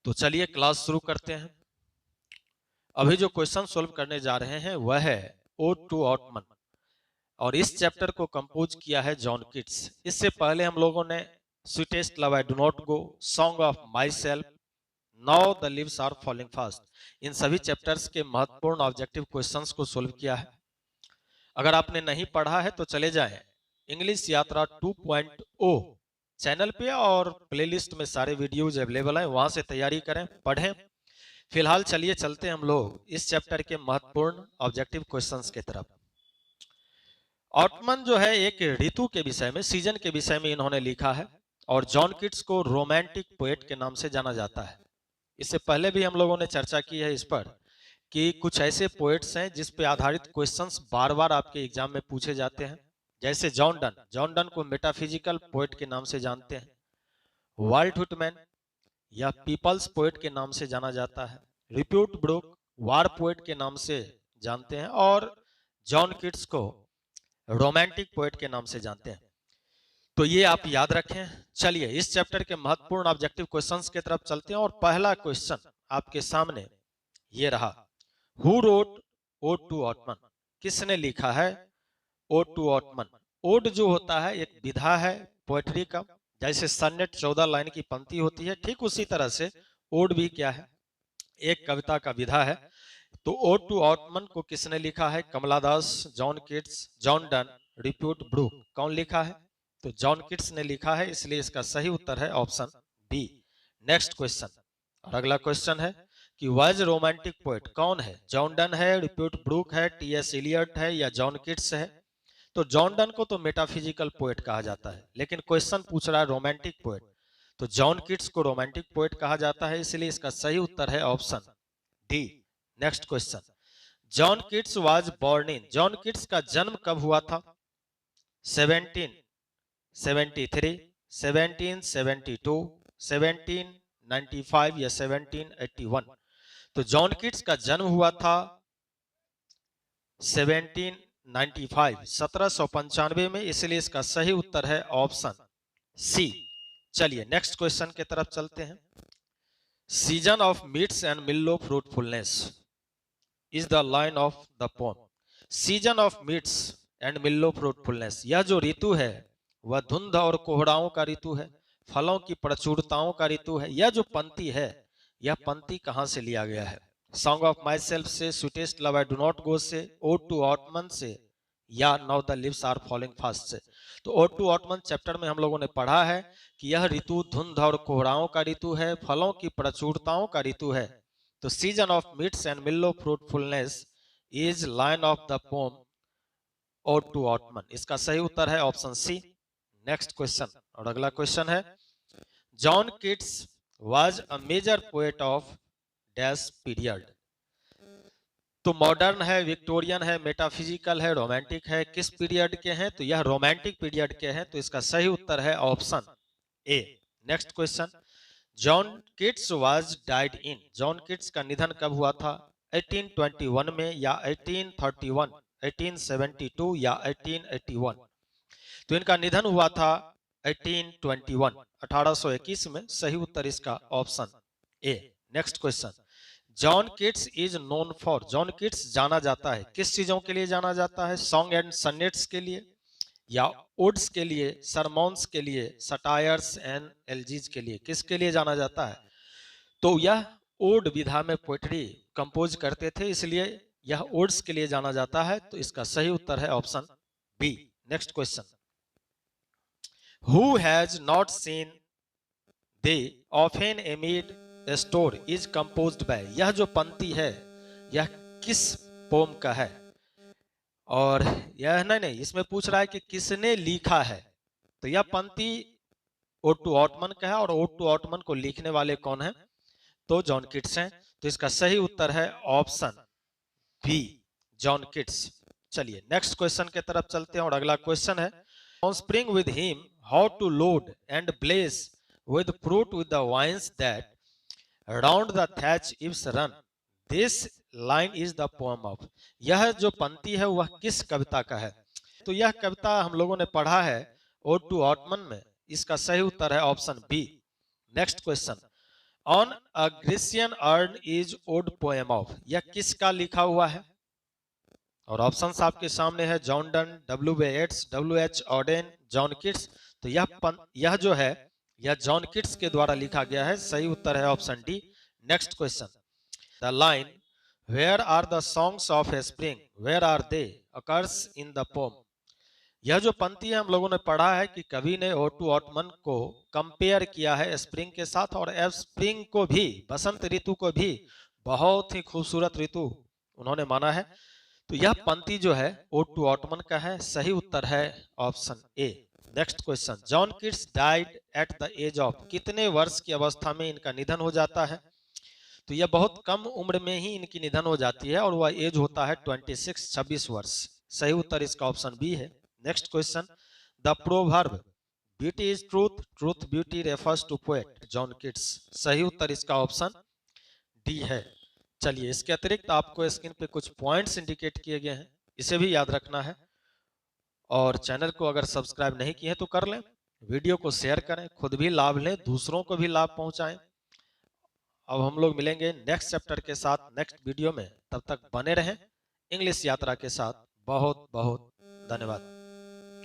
तो चलिए क्लास शुरू करते हैं। अभी जो क्वेश्चन सोल्व करने जा रहे हैं वह है ओड टू ऑटमन और इस चैप्टर को कंपोज किया है जॉन किट्स। इससे पहले हम लोगों ने sweetest love I do not go, song of myself, now the leaves are falling fast, इन सभी चैप्टर्स के महत्वपूर्ण ऑब्जेक्टिव क्वेश्चंस को सोल्व किया है। अगर आपने नहीं पढ़ा है तो चले जाएं इंग्लिश यात्रा 2.0 चैनल पे और प्लेलिस्ट में सारे वीडियोज अवेलेबल हैं, वहां से तैयारी करें, पढ़ें। फिलहाल चलिए चलते हैं हम लोग इस चैप्टर के महत्वपूर्ण ऑब्जेक्टिव क्वेश्चंस की तरफ। ऑटमन जो है एक ऋतु के विषय में, सीजन के विषय में इन्होंने लिखा है और जॉन किट्स को रोमांटिक पोएट के नाम से जाना जाता है। इससे पहले भी हम लोगों ने चर्चा की है इस पर कि कुछ ऐसे पोएट्स हैं जिस पे आधारित क्वेश्चंस बार बार आपके एग्जाम में पूछे जाते हैं, जैसे जॉन डन को मेटाफिजिकल पोएट के नाम से जानते हैं, वाल्ट व्हिटमैन या पीपल्स पोएट के नाम से जाना जाता है, रिप्यूट ब्रूक वार पोएट के नाम से जानते हैं और जॉन किट्स को रोमांटिक पोएट के नाम से जानते हैं। तो ये आप याद रखें। चलिए इस चैप्टर के महत्वपूर्ण ऑब्जेक्टिव क्वेश्चंस की तरफ चलते हैं और पहला क्वेश्चन आपके सामने ये रहा, who wrote ode to autumn, किसने लिखा है ओड टू ऑटमन। ओड जो होता है एक विधा है पोएट्री का, जैसे सन्नेट 14 लाइन की पंक्ति होती है, ठीक उसी तरह से ओड भी क्या है, एक कविता का विधा है। तो ओड टू ऑटमन को किसने लिखा है, Kamala Das, John Keats, John Donne, Rupert Brooke, कौन लिखा है, तो जॉन किट्स ने लिखा है, इसलिए इसका सही उत्तर है ऑप्शन बी। नेक्स्ट क्वेश्चन, और अगला क्वेश्चन है कि वाज रोमांटिक पोएट कौन है, जॉन डन है, रिप्यूट ब्रूक है, टी.एस. इलियट है या जॉन किट्स है। तो जॉन डन को तो मेटाफिजिकल पोएट कहा जाता है, लेकिन क्वेश्चन पूछ रहा है रोमांटिक पोएट, तो जॉन किट्स को रोमांटिक पोएट कहा जाता है, इसलिए इसका सही उत्तर है option D. Next question, John Keats was born in, John Keats का जन्म कब हुआ था, 1773, 1772, 1795 या 1781। तो जॉन किट्स का जन्म हुआ था 1795, 1795 में, इसलिए इसका सही उत्तर है ऑप्शन सी। चलिए नेक्स्ट क्वेश्चन की तरफ चलते हैं। Season of mists and mellow fruitfulness is the line of the poem. Season of mists and mellow fruitfulness, यह जो ऋतु है वह धुंध और कोहराओं का ऋतु है, फलों की प्रचुरताओं का ऋतु है। यह जो पंक्ति है, यह पंक्ति कहां से लिया गया है, सॉन्ग ऑफ माई सेल्फ से, sweetest love I do not go से, ओड टू ऑटमन से या now the leaves are falling fast से। तो ओड टू ऑटमन चैप्टर में हम लोगों ने पढ़ा है कि यह ऋतु धुंध और कोहराओं का ऋतु है, फलों की प्रचुरताओं का ऋतु है। तो season of mists and mellow fruitfulness is line of the poem ode to autumn, इसका सही उत्तर है ऑप्शन सी। नेक्स्ट क्वेश्चन, और अगला क्वेश्चन है, John Keats was a major poet of dash period. तो मॉडर्न है, विक्टोरियन है, मेटाफिजिकल है, रोमांटिक है, किस पीरियड के हैं, तो यह रोमांटिक पीरियड के हैं, तो इसका सही उत्तर है option A. Next question, John Keats was died in, John Keats का निधन कब हुआ था, 1821 में या 1831, 1872 या 1881। तो इनका निधन हुआ था 1821, 1821 में, सही उत्तर इसका option A. Next question, John kits is known for, John Keats जाना जाता है किस चीजों के लिए जाना जाता है, सॉन्ग एंड सनेट्स के लिए या ओड्स के लिए, सरमॉन्स के लिए, सटायर्स एंड एलजीज के लिए, किसके लिए जाना जाता है, तो यह ओड विधा में पोएट्री कंपोज करते थे, इसलिए यह ओड्स के लिए जाना जाता है, तो इसका सही उत्तर है option B. Next question, who has not seen thee often amid store is composed by, यह जो पंक्ति है यह किस पोम का है, और यह नहीं, इसमें पूछ रहा है कि किसने लिखा है, तो यह पंक्ति ओड टू ऑटमन का है और ओड टू ऑटमन को लिखने वाले कौन है, तो जॉन किट्स हैं, तो इसका सही उत्तर है ऑप्शन बी, जॉन किट्स। चलिए नेक्स्ट क्वेश्चन की तरफ चलते हैं और अगला क्वेश्चन है, on spring with him how to load and bless with fruit with the vines that round the thatch eaves run, this line is the poem of, यह जो पंक्ति है वह किस कविता का है, तो यह कविता हम लोगों ने पढ़ा है ओड टू ऑटमन में, इसका सही उत्तर है option B. Next question, on a Grecian urn is ode poem of, यह किसका लिखा हुआ है? और ऑप्शंस आपके सामने है, John Donne, W B Yeats, W H Auden, John Keats. तो यह जो है यह जॉन किट्स के द्वारा लिखा गया है। सही उत्तर है option D. Next question, the line where are the songs of a spring, where are they occurs in the poem. यह जो पंक्ति है हम लोगों ने पढ़ा है कि कवि ने ओटू ऑटमन को कंपेयर किया है स्प्रिंग के साथ, और स्प्रिंग को भी, बसंत ऋतु को भी बहुत ही खूबसूरत ऋतु उन्होंने माना है। तो यह पंक्ति जो है ओटू ऑटमन का है। सही उत्तर है option A. Next question, John Keats died at the age of, कितने वर्ष की अवस्था में इनका निधन हो जाता है? तो यह बहुत कम उम्र में ही इनकी निधन हो जाती है और वह एज होता है 26 वर्ष। सही उत्तर इसका ऑप्शन बी है। Next question, the proverb beauty is truth, truth beauty refers to poet, John Keats. सही उत्तर इसका ऑप्शन डी है। चलिए, इसके अतिरिक्त आपको स्क्रीन पे कुछ पॉइंट्स इंडिकेट किए गए हैं, इसे भी याद रखना है। और चैनल को अगर सब्सक्राइब नहीं किए तो कर लें, वीडियो को शेयर करें, खुद भी लाभ लें, दूसरों को भी लाभ पहुंचाएं। अब हम लोग मिलेंगे नेक्स्ट चैप्टर के साथ नेक्स्ट वीडियो में, तब तक बने रहें इंग्लिश यात्रा के साथ। बहुत बहुत धन्यवाद।